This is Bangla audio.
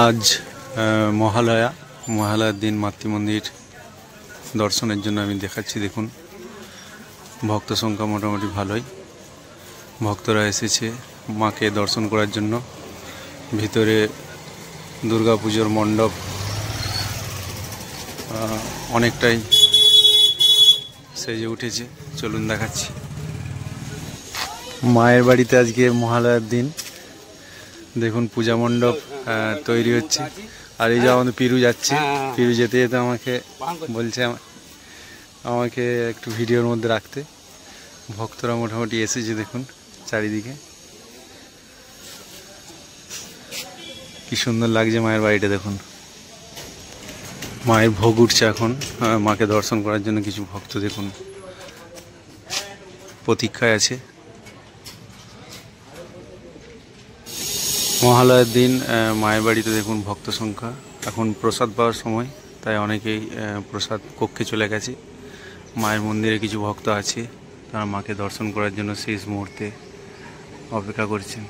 आज মহালয়া মহালয়ার दिन মাতৃ মন্দির দর্শনের জন্য আমি দেখাচ্ছি। দেখুন ভক্ত সংখ্যা মোটামুটি ভালোই, ভক্তরা এসেছে মাকে দর্শন করার জন্য। ভিতরে দুর্গা পুজোর মণ্ডপ অনেকটাই সেজে উঠেছে, চলুন দেখাচ্ছি। মায়ের বাড়িতে আজকে মহালয়ার দিন, দেখুন পূজা মণ্ডপ তৈরি হচ্ছে। আর এই যে আমাদের পিরু যাচ্ছে, পিরু যেতে যেতে আমাকে বলছে আমাকে একটু ভিডিওর মধ্যে রাখতে। ভক্তরা মোটামুটি এসেছে, দেখুন চারিদিকে কি সুন্দর লাগছে মায়ের বাড়িটা। দেখুন মায়ের ভোগ উঠছে এখন, মাকে দর্শন করার জন্য কিছু ভক্ত দেখুন প্রতীক্ষায় আছে। মহালয়ার দিন মায়ের বাড়িতে দেখুন ভক্ত সংখ্যা, এখন প্রসাদ পাওয়ার সময়, তাই অনেকেই প্রসাদ কক্ষে চলে গেছে। মায়ের মন্দিরে কিছু ভক্ত আছে, তারা মাকে দর্শন করার জন্য শেষ মুহূর্তে অপেক্ষা করছেন।